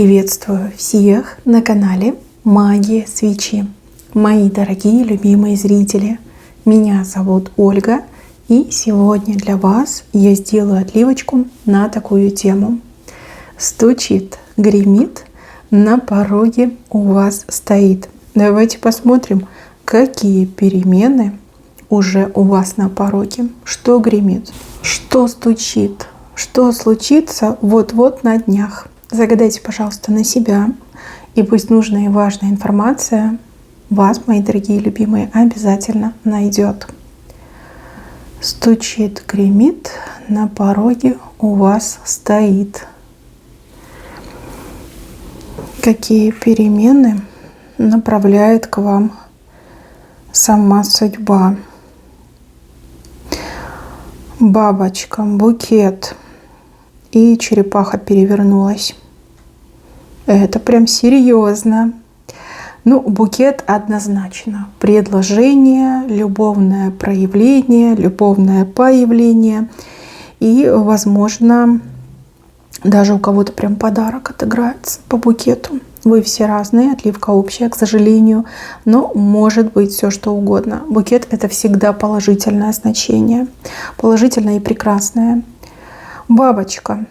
Приветствую всех на канале Магия Свечи. Мои дорогие любимые зрители, меня зовут Ольга, и сегодня для вас я сделаю отливочку на такую тему. Стучит, гремит, на пороге у вас стоит. Давайте посмотрим, какие перемены уже у вас на пороге. Что гремит, что стучит, что случится вот-вот на днях. Загадайте, пожалуйста, на себя, и пусть нужная и важная информация вас, мои дорогие любимые, обязательно найдет. Стучит, гремит, на пороге у вас стоит. Какие перемены направляет к вам сама судьба? Бабочка, букет и черепаха перевернулась. Это прям серьезно. Ну, букет однозначно. Предложение, любовное проявление, любовное появление. И, возможно, даже у кого-то прям подарок отыграется по букету. Вы все разные, отливка общая, к сожалению. Но может быть все что угодно. Букет — это всегда положительное значение. Положительное и прекрасное. Бабочка.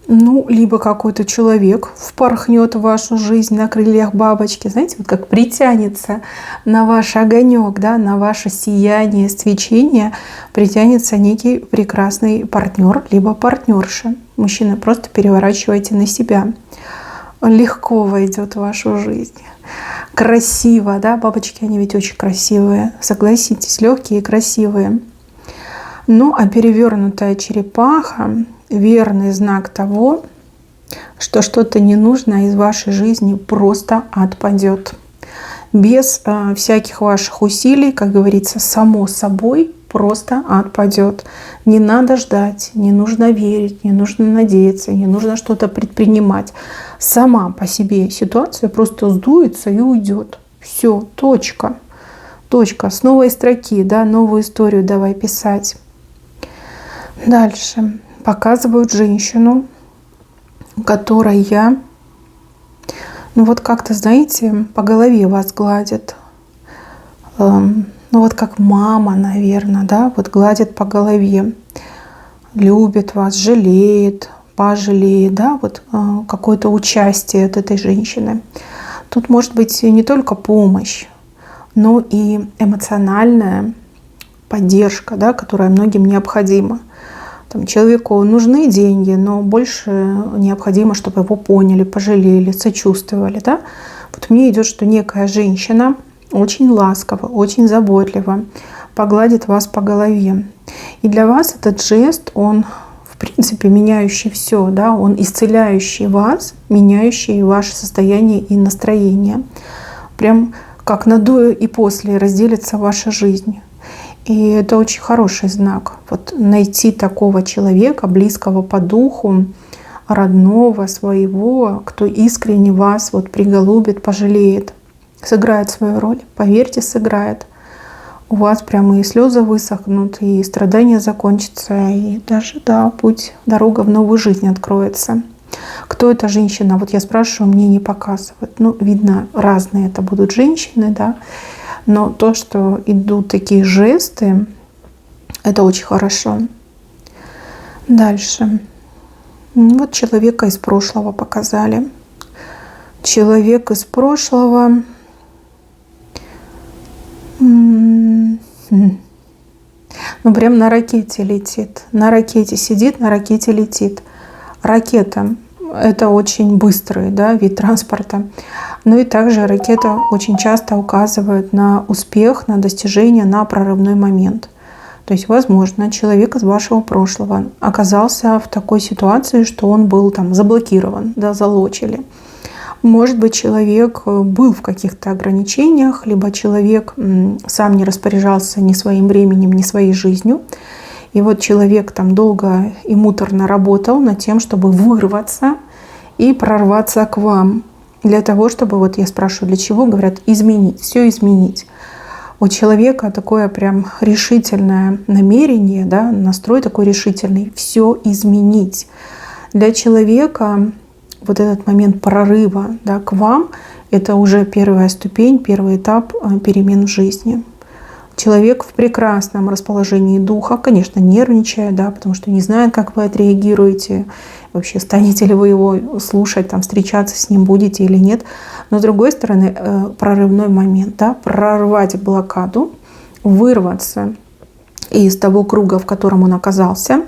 Ну, либо какой-то человек впорхнет в вашу жизнь на крыльях бабочки. Знаете, вот как притянется на ваш огонек, да, на ваше сияние, свечение, притянется некий прекрасный партнер, либо партнерша. Мужчина, просто переворачивайте на себя. Легко войдет в вашу жизнь. Красиво, да, бабочки, они ведь очень красивые. Согласитесь, легкие и красивые. Ну, а перевернутая черепаха — верный знак того, что что-то ненужное из вашей жизни просто отпадет. Без всяких ваших усилий, как говорится, само собой просто отпадет. Не надо ждать, не нужно верить, не нужно надеяться, не нужно что-то предпринимать. Сама по себе ситуация просто сдуется и уйдет. Все, точка. Точка. С новой строки, да, новую историю давай писать. Дальше показывают женщину, которая, ну вот как-то, знаете, по голове вас гладит. Ну вот как мама, наверное, да, вот гладит по голове. Любит вас, жалеет, пожалеет, да, вот какое-то участие от этой женщины. Тут может быть не только помощь, но и эмоциональная поддержка, да, которая многим необходима. Человеку нужны деньги, но больше необходимо, чтобы его поняли, пожалели, сочувствовали. Да? Вот мне идет, что некая женщина очень ласково, очень заботливо погладит вас по голове. И для вас этот жест, он в принципе меняющий все, да? Он исцеляющий вас, меняющий ваше состояние и настроение. Прям как на до и после разделится ваша жизнь. И это очень хороший знак. Вот найти такого человека, близкого по духу, родного, своего, кто искренне вас вот приголубит, пожалеет, сыграет свою роль. Поверьте, сыграет. У вас прямо и слезы высохнут, и страдания закончатся, и даже, да, путь, дорога в новую жизнь откроется. Кто эта женщина? Вот я спрашиваю, мне не показывают. Ну, видно, разные это будут женщины, да. Но то, что идут такие жесты, это очень хорошо. Дальше. Вот человека из прошлого показали. Человек из прошлого. Ну, прям на ракете летит. На ракете сидит, на ракете летит. Ракета — это очень быстрый, да, вид транспорта. Ну и также ракета очень часто указывает на успех, на достижение, на прорывной момент. То есть, возможно, человек из вашего прошлого оказался в такой ситуации, что он был там заблокирован, да, залочили. Может быть, человек был в каких-то ограничениях, либо человек сам не распоряжался ни своим временем, ни своей жизнью. И вот человек там долго и муторно работал над тем, чтобы вырваться и прорваться к вам. Для того, чтобы, вот я спрашиваю, для чего, говорят, изменить, все изменить. У человека такое прям решительное намерение, да, настрой такой решительный, все изменить. Для человека вот этот момент прорыва, да, к вам, это уже первая ступень, первый этап перемен в жизни. Человек в прекрасном расположении духа, конечно, нервничая, да, потому что не знает, как вы отреагируете, вообще станете ли вы его слушать, там, встречаться с ним будете или нет. Но с другой стороны, прорывной момент, да, прорвать блокаду, вырваться из того круга, в котором он оказался,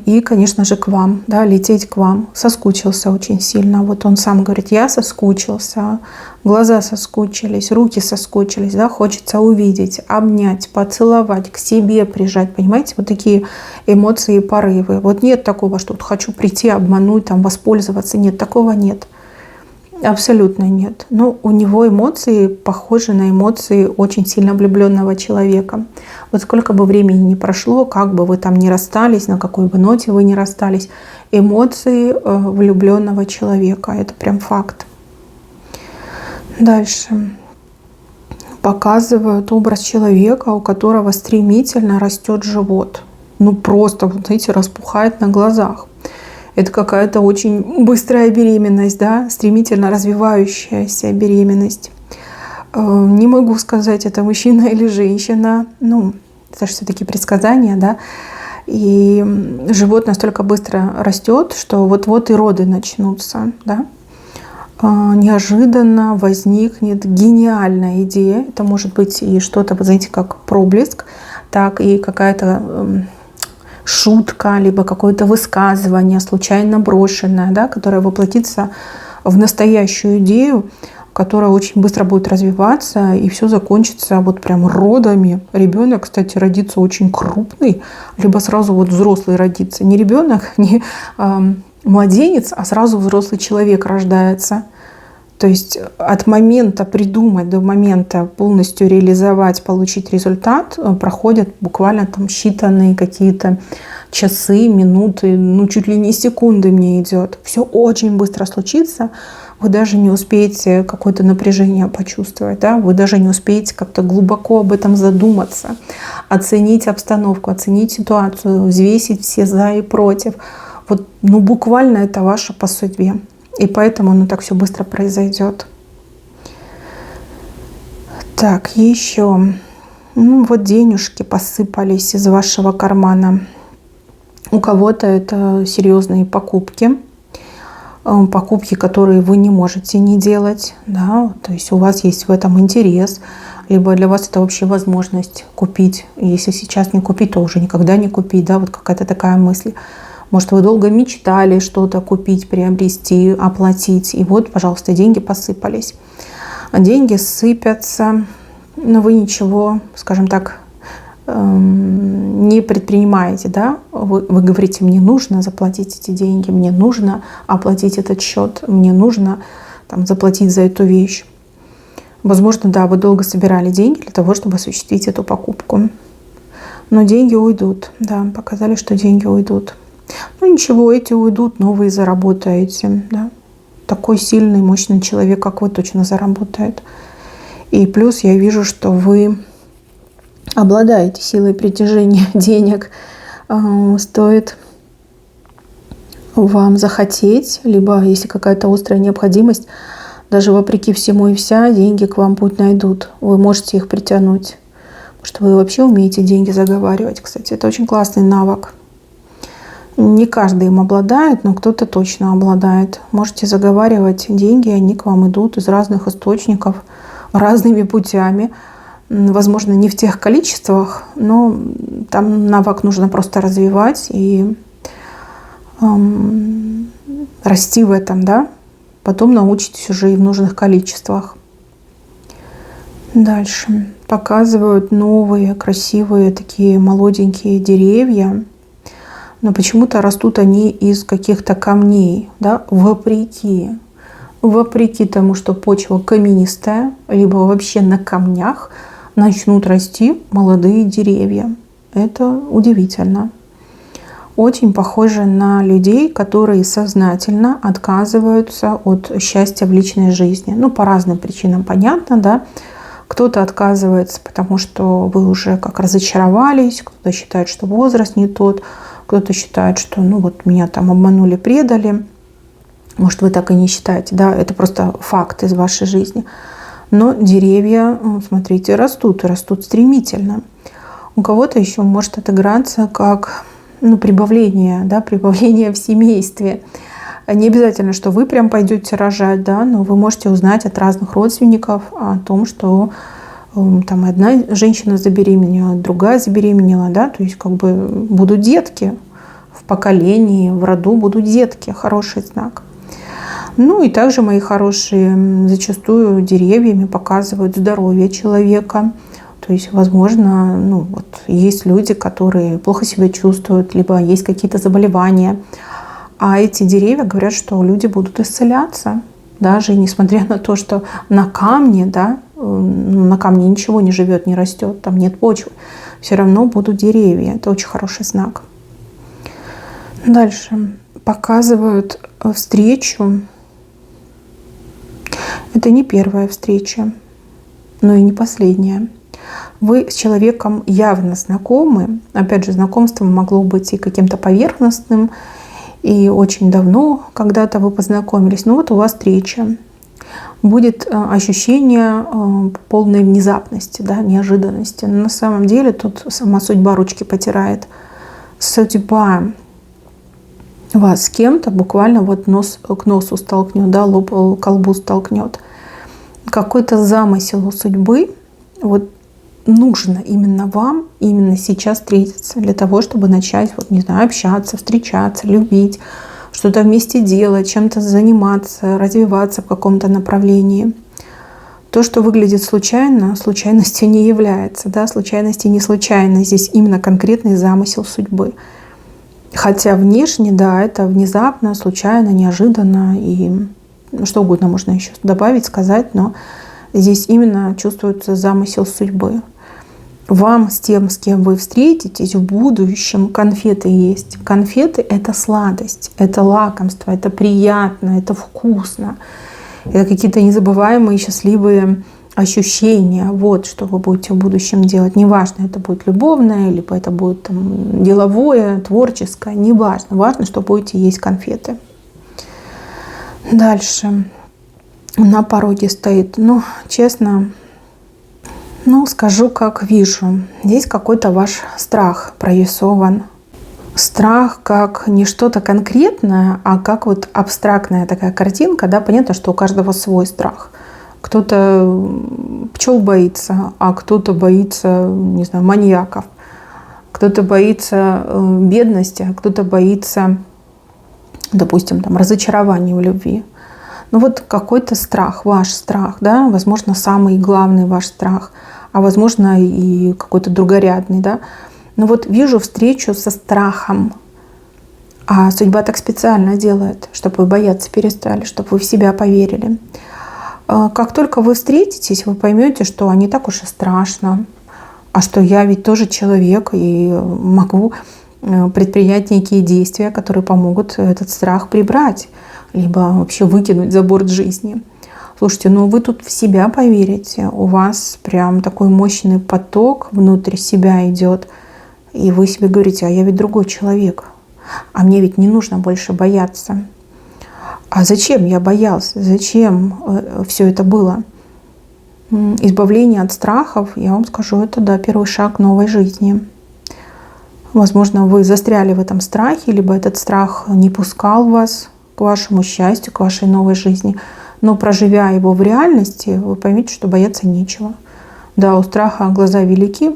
и, конечно же, к вам, да, лететь к вам. Соскучился очень сильно. Вот он сам говорит, я соскучился, глаза соскучились, руки соскучились, да, хочется увидеть, обнять, поцеловать, к себе прижать, понимаете, вот такие эмоции и порывы. Вот нет такого, что вот хочу прийти, обмануть, там, воспользоваться, нет, такого нет. Абсолютно нет. Но у него эмоции похожи на эмоции очень сильно влюбленного человека. Вот сколько бы времени ни прошло, как бы вы там ни расстались, на какой бы ноте вы ни расстались, эмоции влюбленного человека. Это прям факт. Дальше. Показывают образ человека, у которого стремительно растет живот. Ну просто, вот знаете, распухает на глазах. Это какая-то очень быстрая беременность, да, стремительно развивающаяся беременность. Не могу сказать, это мужчина или женщина. Ну, это же все-таки предсказания, да. И живот настолько быстро растет, что вот-вот и роды начнутся, да. Неожиданно возникнет гениальная идея. Это может быть и что-то, вы знаете, как проблеск, так и какая-то шутка, либо какое-то высказывание, случайно брошенное, да, которое воплотится в настоящую идею, которая очень быстро будет развиваться, и все закончится вот прям родами. Ребенок, кстати, родится очень крупный, либо сразу вот взрослый родится. Не ребенок, не младенец, а сразу взрослый человек рождается. То есть от момента придумать до момента полностью реализовать, получить результат проходят буквально там считанные какие-то часы, минуты, ну чуть ли не секунды мне идет. Все очень быстро случится. Вы даже не успеете какое-то напряжение почувствовать, да? Вы даже не успеете как-то глубоко об этом задуматься, оценить обстановку, оценить ситуацию, взвесить все за и против. Вот, ну буквально это ваше по судьбе. И поэтому оно так все быстро произойдет. Так, еще. Ну, вот денежки посыпались из вашего кармана. У кого-то это серьезные покупки. Покупки, которые вы не можете не делать. Да? То есть у вас есть в этом интерес. Либо для вас это вообще возможность купить. Если сейчас не купить, то уже никогда не купить. Да? Вот какая-то такая мысль. Может, вы долго мечтали что-то купить, приобрести, оплатить. И вот, пожалуйста, деньги посыпались. Деньги сыпятся, но вы ничего, скажем так, не предпринимаете. Да? Вы говорите, мне нужно заплатить эти деньги, мне нужно оплатить этот счет, мне нужно там, заплатить за эту вещь. Возможно, да, вы долго собирали деньги для того, чтобы осуществить эту покупку. Но деньги уйдут. Да, показали, что деньги уйдут. Ну ничего, эти уйдут, новые заработаете. Да? Такой сильный, мощный человек, как вы, точно заработает. И плюс я вижу, что вы обладаете силой притяжения денег. Стоит вам захотеть, либо если какая-то острая необходимость, даже вопреки всему и вся, деньги к вам путь найдут. Вы можете их притянуть. Потому что вы вообще умеете деньги заговаривать. Кстати, это очень классный навык. Не каждый им обладает, но кто-то точно обладает. Можете заговаривать деньги, они к вам идут из разных источников, разными путями. Возможно, не в тех количествах, но там навык нужно просто развивать и расти в этом, да. Потом научитесь уже и в нужных количествах. Дальше. Показывают новые, красивые, такие молоденькие деревья. Но почему-то растут они из каких-то камней, да, вопреки тому, что почва каменистая, либо вообще на камнях начнут расти молодые деревья. Это удивительно. Очень похоже на людей, которые сознательно отказываются от счастья в личной жизни. Ну, по разным причинам, понятно, да. Кто-то отказывается, потому что вы уже как разочаровались, кто-то считает, что возраст не тот, кто-то считает, что ну вот меня там обманули, предали. Может, вы так и не считаете, да, это просто факт из вашей жизни. Но деревья, смотрите, растут, и растут стремительно. У кого-то еще может отыграться как прибавление, да, прибавление в семействе. Не обязательно, что вы прям пойдете рожать, да, но вы можете узнать от разных родственников о том, что там одна женщина забеременела, другая забеременела, да, то есть как бы будут детки в поколении, в роду будут детки, хороший знак. Ну и также, мои хорошие, зачастую деревьями показывают здоровье человека. То есть, возможно, есть люди, которые плохо себя чувствуют, либо есть какие-то заболевания. А эти деревья говорят, что люди будут исцеляться. Даже несмотря на то, что на камне, да, на камне ничего не живет, не растет, там нет почвы, все равно будут деревья. Это очень хороший знак. Дальше показывают встречу. Это не первая встреча, но и не последняя. Вы с человеком явно знакомы. Опять же, знакомство могло быть и каким-то поверхностным, и очень давно когда-то вы познакомились. Но вот у вас встреча. Будет ощущение полной внезапности, да, неожиданности. Но на самом деле тут сама судьба ручки потирает. Судьба вас с кем-то буквально вот нос к носу столкнет, да, лоб к лбу столкнет. Какой-то замысел у судьбы, вот нужно именно вам, именно сейчас встретиться для того, чтобы начать, общаться, встречаться, любить, что-то вместе делать, чем-то заниматься, развиваться в каком-то направлении. То, что выглядит случайно, случайностью не является, да, случайности не случайно. Здесь именно конкретный замысел судьбы. Хотя внешне, да, это внезапно, случайно, неожиданно и что угодно можно еще добавить, сказать, но здесь именно чувствуется замысел судьбы. Вам с тем, с кем вы встретитесь в будущем, конфеты есть. Конфеты — это сладость, это лакомство, это приятно, это вкусно. Это какие-то незабываемые счастливые ощущения. Вот что вы будете в будущем делать. Неважно, это будет любовное, либо это будет деловое, творческое, неважно. Важно, что будете есть конфеты. Дальше. На пороге стоит, честно, скажу, как вижу. Здесь какой-то ваш страх прорисован. Страх как не что-то конкретное, а как абстрактная такая картинка. Да? Понятно, что у каждого свой страх. Кто-то пчел боится, а кто-то боится, не знаю, маньяков. Кто-то боится бедности, а кто-то боится, допустим, разочарования в любви. Какой-то страх, ваш страх, да, возможно, самый главный ваш страх, а возможно и какой-то другорядный, да. Но вижу встречу со страхом, а судьба так специально делает, чтобы вы бояться перестали, чтобы вы в себя поверили. Как только вы встретитесь, вы поймете, что не так уж и страшно, а что я ведь тоже человек и могу предпринять некие действия, которые помогут этот страх прибрать, либо вообще выкинуть за борт жизни. Слушайте, вы тут в себя поверите, у вас прям такой мощный поток внутрь себя идет, и вы себе говорите: а я ведь другой человек, а мне ведь не нужно больше бояться. А зачем я боялся? Зачем все это было? Избавление от страхов, я вам скажу, это, да, первый шаг новой жизни. Возможно, вы застряли в этом страхе, либо этот страх не пускал вас к вашему счастью, к вашей новой жизни. Но проживя его в реальности, вы поймете, что бояться нечего. Да, у страха глаза велики,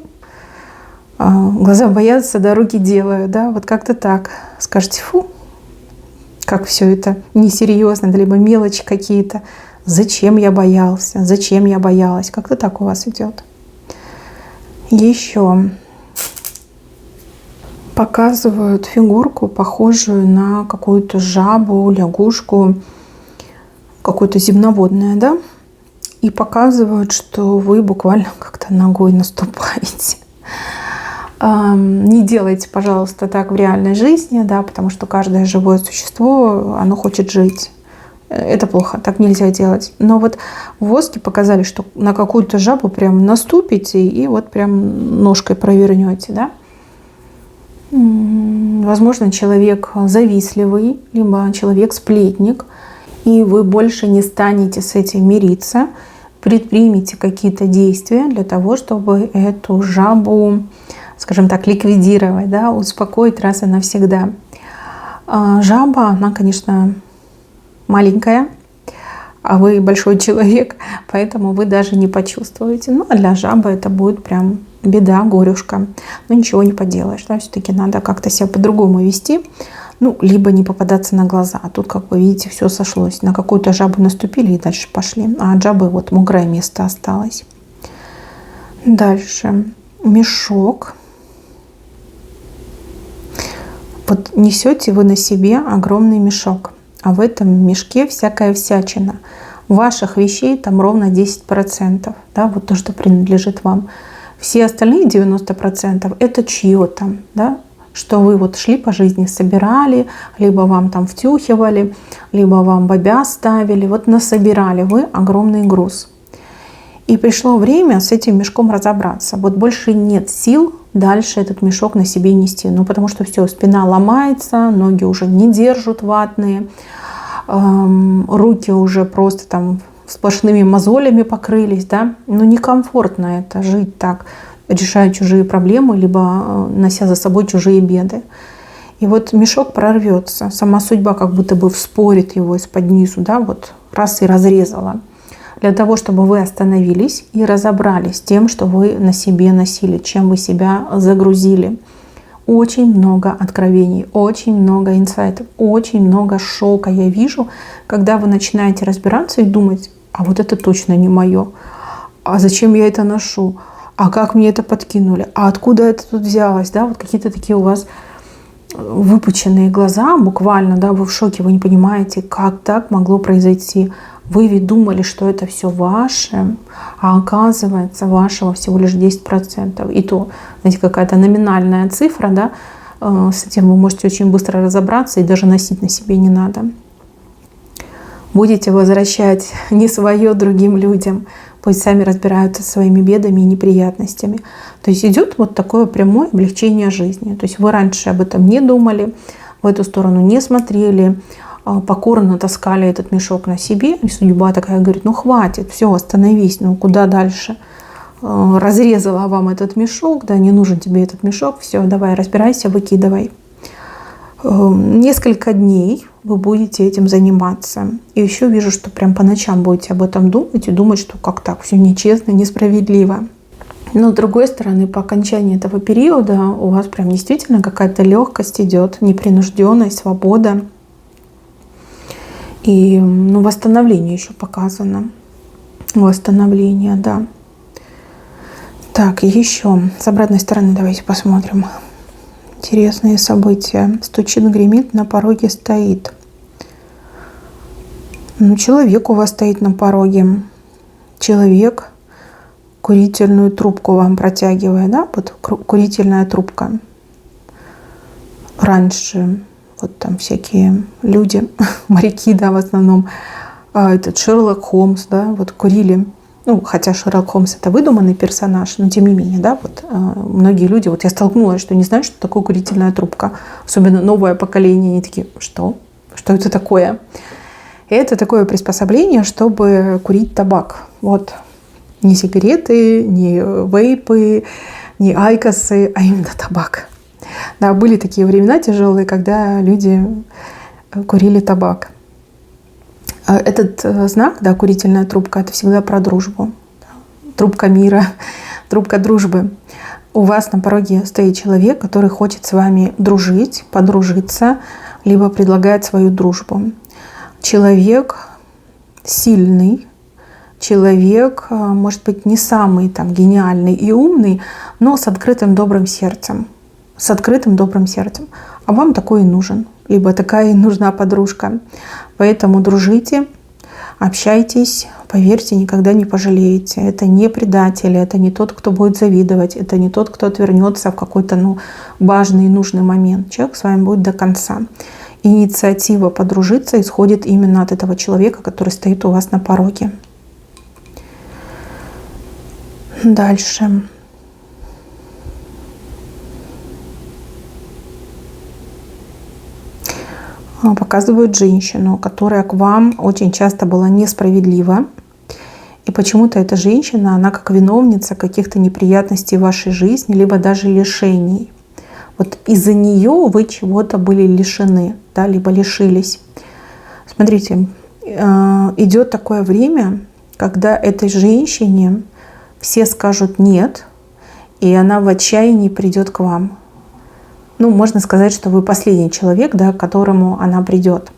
глаза боятся, да, руки делают. Да, как-то так. Скажете: фу, как все это несерьезно, либо мелочи какие-то. Зачем я боялся? Зачем я боялась? Как-то так у вас идет. Еще показывают фигурку, похожую на какую-то жабу, лягушку, какое-то земноводное, да? И показывают, что вы буквально как-то ногой наступаете. Не делайте, пожалуйста, так в реальной жизни, да, потому что каждое живое существо, оно хочет жить. Это плохо, так нельзя делать. Но в воске показали, что на какую-то жабу прям наступите и прям ножкой провернете, да? Возможно, человек завистливый, либо человек-сплетник, и вы больше не станете с этим мириться, предпримите какие-то действия для того, чтобы эту жабу, скажем так, ликвидировать, да, успокоить раз и навсегда. Жаба, она, конечно, маленькая, а вы большой человек, поэтому вы даже не почувствуете. Ну, а для жабы это будет прям беда, горюшка. Но ничего не поделаешь, да, все-таки надо как-то себя по-другому вести. Ну, либо не попадаться на глаза. А тут, как вы видите, все сошлось. На какую-то жабу наступили и дальше пошли. А от жабы вот мокрое место осталось. Дальше. Мешок. Вот несете вы на себе огромный мешок. А в этом мешке всякая всячина. Ваших вещей там ровно 10%. Да, вот то, что принадлежит вам. Все остальные 90% это чье-то. Да? Что вы вот шли по жизни, собирали, либо вам там втюхивали, либо вам бабя ставили. Вот насобирали вы огромный груз. И пришло время с этим мешком разобраться. Вот больше нет сил дальше этот мешок на себе нести. Ну, потому что все, спина ломается, ноги уже не держат ватные, руки уже просто там сплошными мозолями покрылись, да. Ну, некомфортно это жить так, решая чужие проблемы, либо нося за собой чужие беды. И вот мешок прорвется. Сама судьба как будто бы вспорит его из-под низу, да, вот раз и разрезала. Для того, чтобы вы остановились и разобрались с тем, что вы на себе носили, чем вы себя загрузили. Очень много откровений, очень много инсайтов, очень много шока я вижу, когда вы начинаете разбираться и думать, а вот это точно не мое, а зачем я это ношу, а как мне это подкинули, а откуда это тут взялось, да, вот какие-то такие у вас выпученные глаза, буквально, да, вы в шоке, вы не понимаете, как так могло произойти. Вы ведь думали, что это все ваше, а оказывается, вашего всего лишь 10%. И то, знаете, какая-то номинальная цифра, да, с этим вы можете очень быстро разобраться и даже носить на себе не надо. Будете возвращать не свое другим людям, пусть сами разбираются со своими бедами и неприятностями. То есть идет вот такое прямое облегчение жизни. То есть вы раньше об этом не думали, в эту сторону не смотрели, покорно таскали этот мешок на себе. И судьба такая говорит, ну хватит, все, остановись, ну куда дальше? Разрезала вам этот мешок, да, не нужен тебе этот мешок, все, давай, разбирайся, выкидывай. Несколько дней вы будете этим заниматься. И еще вижу, что прям по ночам будете об этом думать и думать, что как так, все нечестно, несправедливо. Но с другой стороны, по окончании этого периода у вас прям действительно какая-то легкость идет, непринужденность, свобода. И восстановление еще показано. Восстановление, да. Так, еще с обратной стороны давайте посмотрим. Интересные события. Стучит, гремит, на пороге стоит. Человек у вас стоит на пороге. Человек курительную трубку вам протягивает, да? Вот курительная трубка. Раньше вот там всякие люди, моряки, да, в основном, этот Шерлок Холмс, да, вот курили. Ну, хотя Шерлок Холмс это выдуманный персонаж, но тем не менее, да, вот многие люди, вот я столкнулась, что не знают, что такое курительная трубка. Особенно новое поколение, они такие, что? Что это такое? И это такое приспособление, чтобы курить табак. Вот. Не сигареты, не вейпы, не айкосы, а именно табак. Да, были такие времена тяжелые, когда люди курили табак. Этот знак, да, курительная трубка, это всегда про дружбу. Трубка мира, трубка дружбы. У вас на пороге стоит человек, который хочет с вами дружить, подружиться, либо предлагает свою дружбу. Человек сильный, человек, может быть, не самый там гениальный и умный, но с открытым добрым сердцем. С открытым добрым сердцем. А вам такой и нужен. Либо такая и нужна подружка. Поэтому дружите, общайтесь, поверьте, никогда не пожалеете. Это не предатель, это не тот, кто будет завидовать, это не тот, кто отвернется в какой-то важный и нужный момент. Человек с вами будет до конца. Инициатива подружиться исходит именно от этого человека, который стоит у вас на пороге. Дальше. показывают женщину, которая к вам очень часто была несправедлива. И почему-то эта женщина, она как виновница каких-то неприятностей в вашей жизни, либо даже лишений. Вот из-за нее вы чего-то были лишены, да, либо лишились. Смотрите, идет такое время, когда этой женщине все скажут «нет», и она в отчаянии придет к вам. Ну, можно сказать, что вы последний человек, да, к которому она придет.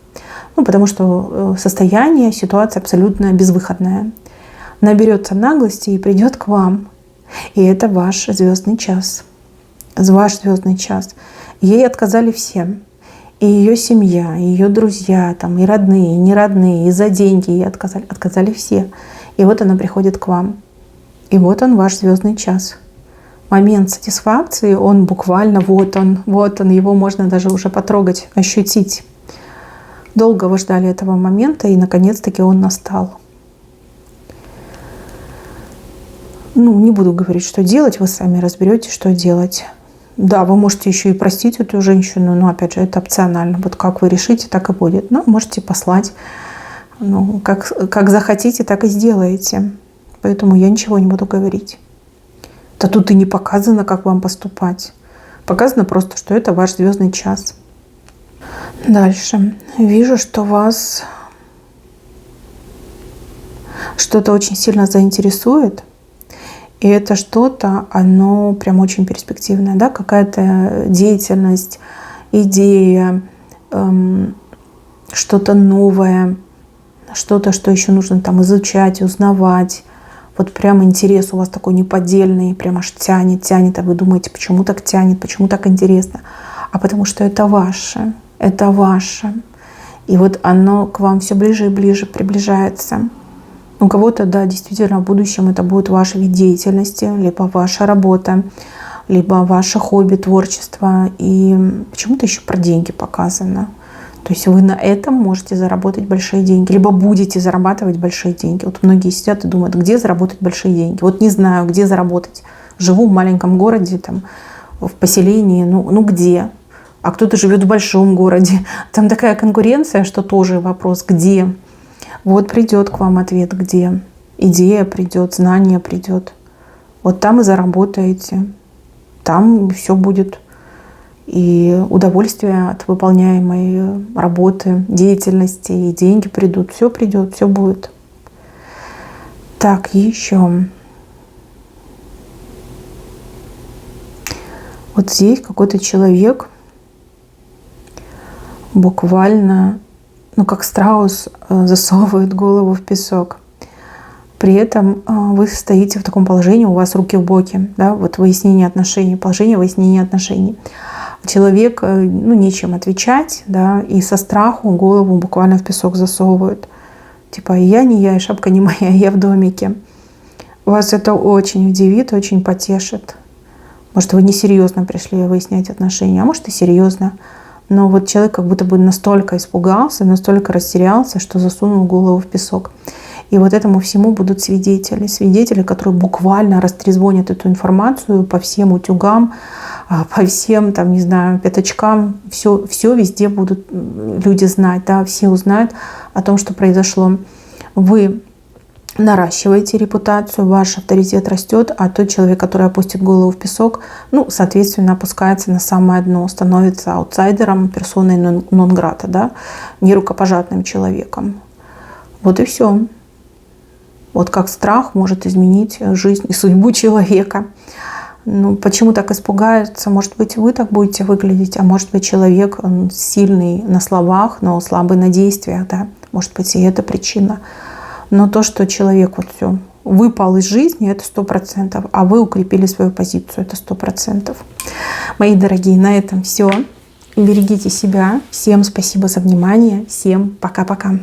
Ну, потому что состояние, ситуация абсолютно безвыходная. Наберется наглости и придет к вам. И это ваш звездный час. Ваш звездный час. Ей отказали все. И ее семья, и ее друзья, там, и родные, и неродные, и за деньги ей отказали. Отказали все. И вот она приходит к вам. И вот он, ваш звездный час. Момент сатисфакции, он буквально вот он, его можно даже уже потрогать, ощутить. Долго вы ждали этого момента, и наконец-таки он настал. Ну, не буду говорить, что делать, вы сами разберетесь, что делать. Да, вы можете еще и простить эту женщину, но опять же, это опционально. Вот как вы решите, так и будет. Но можете послать. Ну, как захотите, так и сделаете. Поэтому я ничего не буду говорить. Да тут и не показано, как вам поступать. Показано просто, что это ваш звездный час. Дальше. Вижу, что вас что-то очень сильно заинтересует. И это что-то, оно прям очень перспективное, да, какая-то деятельность, идея, что-то новое, что-то, что еще нужно там изучать, узнавать. Вот прям интерес у вас такой неподдельный, прям аж тянет, а вы думаете, почему так тянет, почему так интересно? А потому что это ваше, это ваше. И вот оно к вам все ближе и ближе приближается. У кого-то, да, действительно, в будущем это будет ваш вид деятельности, либо ваша работа, либо ваше хобби, творчество. И почему-то еще про деньги показано. То есть вы на этом можете заработать большие деньги, либо будете зарабатывать большие деньги. Вот многие сидят и думают, где заработать большие деньги. Вот не знаю, где заработать. Живу в маленьком городе, там, в поселении, ну где? А кто-то живет в большом городе. Там такая конкуренция, что тоже вопрос, где? Вот придет к вам ответ, где. Идея придет, знание придет. Вот там и заработаете. Там все будет. И удовольствие от выполняемой работы, деятельности, и деньги придут. Все придет, все будет. Так, еще. Вот здесь какой-то человек буквально, как страус, засовывает голову в песок. При этом вы стоите в таком положении, у вас руки в боки, да, вот выяснение отношений, положение выяснения отношений. Человек, нечем отвечать, да, и со страху голову буквально в песок засовывают. Типа, я не я, и шапка не моя, я в домике. Вас это очень удивит, очень потешит. Может, вы несерьезно пришли выяснять отношения, а может и серьезно. Но вот человек как будто бы настолько испугался, настолько растерялся, что засунул голову в песок. И вот этому всему будут свидетели, которые буквально растрезвонят эту информацию по всем утюгам, по всем, там, не знаю, пятачкам. Все везде будут люди знать, да, все узнают о том, что произошло. Вы наращиваете репутацию, ваш авторитет растет, а тот человек, который опустит голову в песок, соответственно, опускается на самое дно, становится аутсайдером, персоной нон-грата, да, нерукопожатным человеком. Вот и все. Вот как страх может изменить жизнь и судьбу человека. Почему так испугаются? Может быть, вы так будете выглядеть, а может быть, человек он сильный на словах, но слабый на действиях, да. Может быть, и это причина. Но то, что человек вот все выпал из жизни, это 100%, а вы укрепили свою позицию, это 100%. Мои дорогие, на этом все. Берегите себя. Всем спасибо за внимание. Всем пока-пока.